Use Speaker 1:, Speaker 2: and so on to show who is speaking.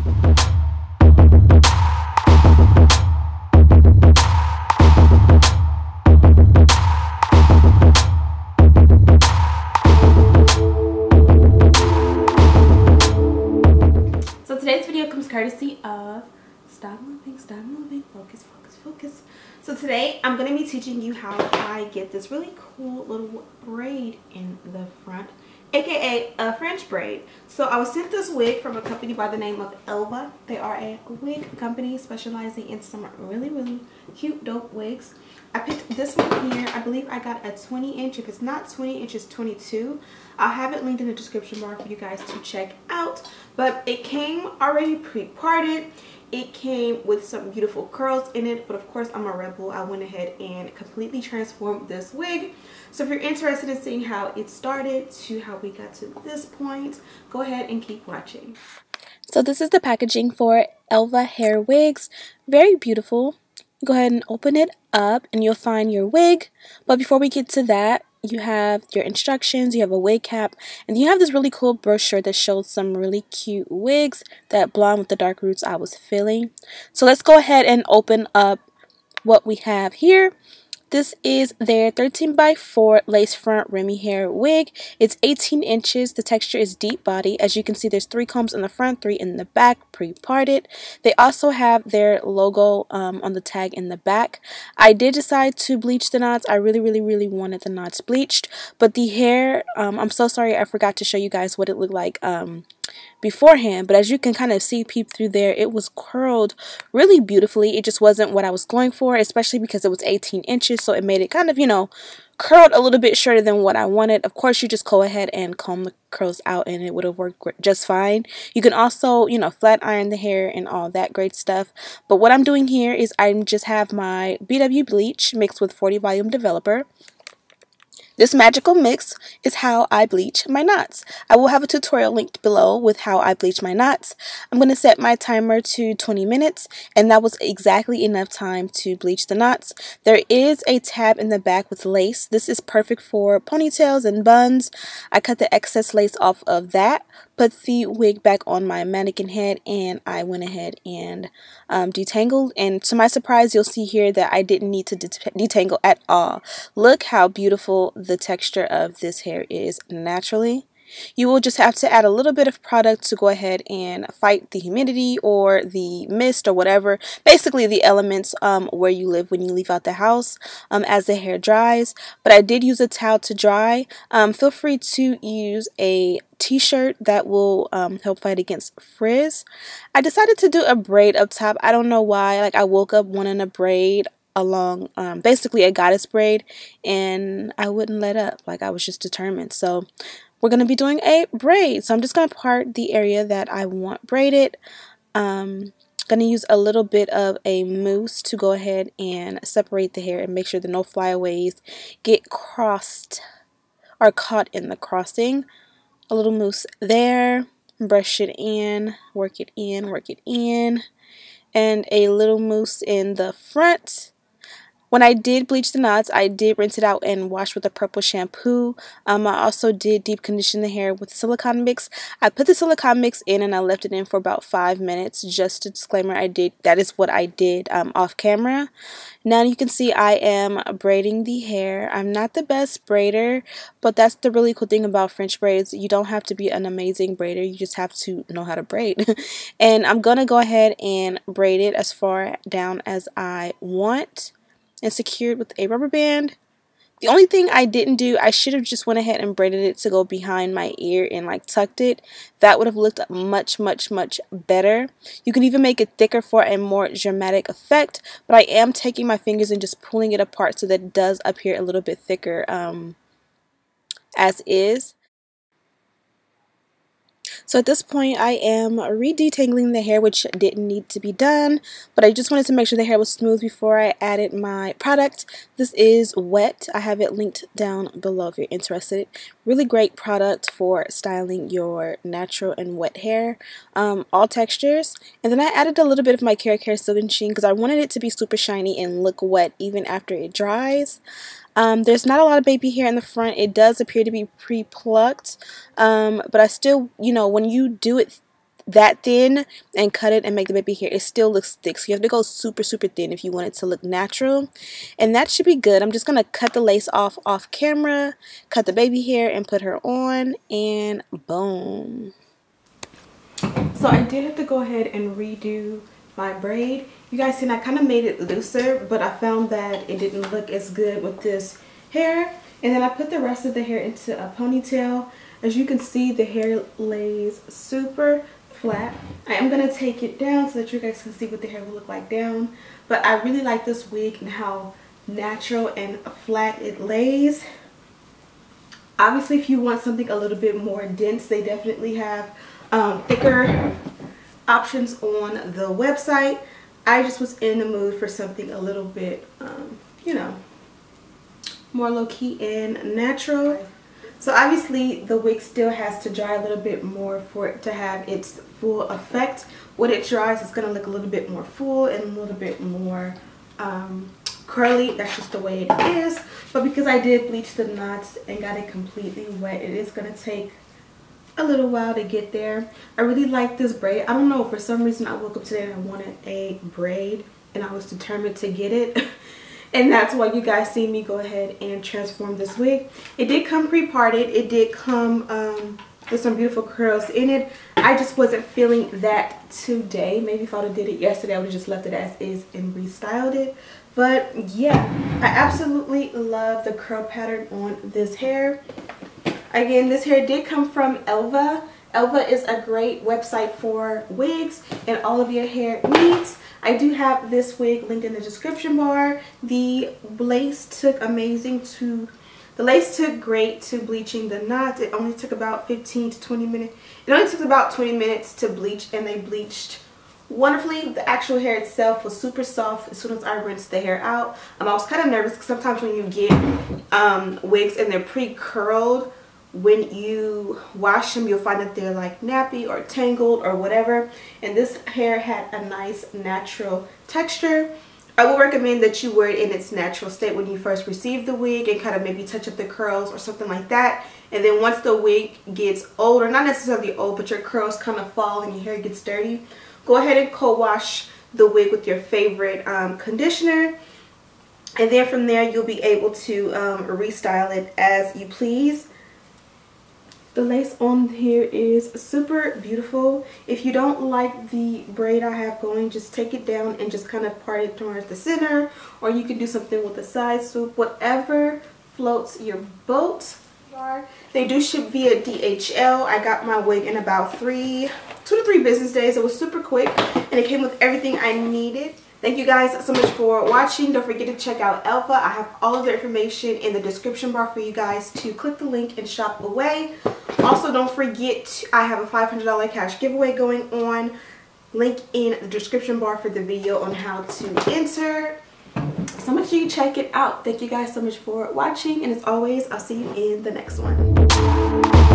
Speaker 1: So today's video comes courtesy of stop moving, focus, focus, focus. So today I'm going to be teaching you how I get this really cool little braid in the front, aka a French braid. So I was sent this wig from a company by the name of ELVA. They are a wig company specializing in some really cute dope wigs. I picked this one here. I believe I got a 20 inch. If it's not 20 inches, 22. I'll have it linked in the description bar for you guys to check out. But it came already pre-parted. It came with some beautiful curls in it. But of course, I'm a rebel. I went ahead and completely transformed this wig. So if you're interested in seeing how it started to how we got to this point, go ahead and keep watching.
Speaker 2: So this is the packaging for ELVA hair wigs. Very beautiful. Go ahead and open it up and you'll find your wig. But before we get to that, you have your instructions, you have a wig cap, and you have this really cool brochure that shows some really cute wigs, that blonde with the dark roots I was feeling. So let's go ahead and open up what we have here. This is their 13x4 lace front Remy hair wig. It's 18 inches. The texture is deep body. As you can see, there's 3 combs in the front, 3 in the back, pre-parted. They also have their logo on the tag in the back. I did decide to bleach the knots. I really wanted the knots bleached. But the hair, I'm so sorry I forgot to show you guys what it looked like beforehand, but as you can kind of see peep through there, it was curled really beautifully. It just wasn't what I was going for, especially because it was 18 inches, so it made it kind of, you know, curled a little bit shorter than what I wanted. Of course, you just go ahead and comb the curls out and it would have worked just fine. You can also, you know, flat iron the hair and all that great stuff. But what I'm doing here is I just have my BW bleach mixed with 40 volume developer. This magical mix is how I bleach my knots. I will have a tutorial linked below with how I bleach my knots. I'm going to set my timer to 20 minutes, and that was exactly enough time to bleach the knots. There is a tab in the back with lace. This is perfect for ponytails and buns. I cut the excess lace off of that, put the wig back on my mannequin head, and I went ahead and detangled. And to my surprise, you'll see here that I didn't need to detangle at all. Look how beautiful the texture of this hair is naturally. You will just have to add a little bit of product to go ahead and fight the humidity or the mist or whatever, basically the elements where you live when you leave out the house as the hair dries. But I did use a towel to dry. Feel free to use a t-shirt that will help fight against frizz. I decided to do a braid up top. I don't know why. Like, I woke up wanting a braid along basically a goddess braid, and I wouldn't let up. Like, I was just determined. So we're going to be doing a braid. So I'm just going to part the area that I want braided. Going to use a little bit of a mousse to go ahead and separate the hair and make sure that no flyaways get crossed or caught in the crossing. A little mousse there, brush it in, work it in, and a little mousse in the front. When I did bleach the knots, I did rinse it out and wash with a purple shampoo. I also did deep condition the hair with silicone mix. I put the silicone mix in and I left it in for about 5 minutes. Just a disclaimer, that is what I did off camera. Now you can see I am braiding the hair. I'm not the best braider, but that's the really cool thing about French braids. You don't have to be an amazing braider. You just have to know how to braid. And I'm going to go ahead and braid it as far down as I want, and secured with a rubber band. The only thing I didn't do, I should have just went ahead and braided it to go behind my ear and like tucked it. That would have looked much better. You can even make it thicker for a more dramatic effect, but I am taking my fingers and just pulling it apart so that it does appear a little bit thicker as is. So at this point, I am re-detangling the hair, which didn't need to be done, but I just wanted to make sure the hair was smooth before I added my product. This is Wet. I have it linked down below if you're interested. Really great product for styling your natural and wet hair, all textures. And then I added a little bit of my Care Silken Sheen because I wanted it to be super shiny and look wet even after it dries. There's not a lot of baby hair in the front. It does appear to be pre-plucked, but I still, you know, when you do it that thin and cut it and make the baby hair, it still looks thick. So you have to go super thin if you want it to look natural. And that should be good. I'm just going to cut the lace off camera, cut the baby hair, and put her on, and boom.
Speaker 1: So I did have to go ahead and redo my braid. You guys seen I kind of made it looser, but I found that it didn't look as good with this hair. And then I put the rest of the hair into a ponytail. As you can see, the hair lays super flat. I am going to take it down so that you guys can see what the hair will look like down. But I really like this wig and how natural and flat it lays. Obviously, if you want something a little bit more dense, they definitely have thicker options on the website. I just was in the mood for something a little bit, you know, more low-key and natural. So obviously the wig still has to dry a little bit more for it to have its full effect. When it dries, it's going to look a little bit more full and a little bit more curly. That's just the way it is. But because I did bleach the knots and got it completely wet, it is going to take a little while to get there. I really like this braid. I don't know, for some reason I woke up today and I wanted a braid and I was determined to get it. And that's why you guys see me go ahead and transform this wig. It did come pre-parted. It did come with some beautiful curls in it. I just wasn't feeling that today. Maybe if I would have did it yesterday, I would have just left it as is and restyled it. But yeah, I absolutely love the curl pattern on this hair. Again, this hair did come from ELVA. ELVA is a great website for wigs and all of your hair needs. I do have this wig linked in the description bar. The lace took great to bleaching the knots. It only took about 15 to 20 minutes. It only took about 20 minutes to bleach, and they bleached wonderfully. The actual hair itself was super soft as soon as I rinsed the hair out. I was kind of nervous because sometimes when you get wigs and they're pre-curled, when you wash them, you'll find that they're like nappy or tangled or whatever. And this hair had a nice natural texture. I will recommend that you wear it in its natural state when you first receive the wig and kind of maybe touch up the curls or something like that. And then once the wig gets older, not necessarily old, but your curls kind of fall and your hair gets dirty, go ahead and co-wash the wig with your favorite conditioner. And then from there, you'll be able to restyle it as you please. The lace on here is super beautiful. If you don't like the braid I have going, just take it down and just kind of part it towards the center, or you can do something with a side swoop, whatever floats your boat. They do ship via DHL. I got my wig in about 2 to 3 business days. It was super quick and it came with everything I needed. Thank you guys so much for watching. Don't forget to check out ELVA. I have all of the information in the description bar for you guys to click the link and shop away. Also, don't forget, I have a $500 cash giveaway going on. Link in the description bar for the video on how to enter. So make sure you check it out. Thank you guys so much for watching. And as always, I'll see you in the next one.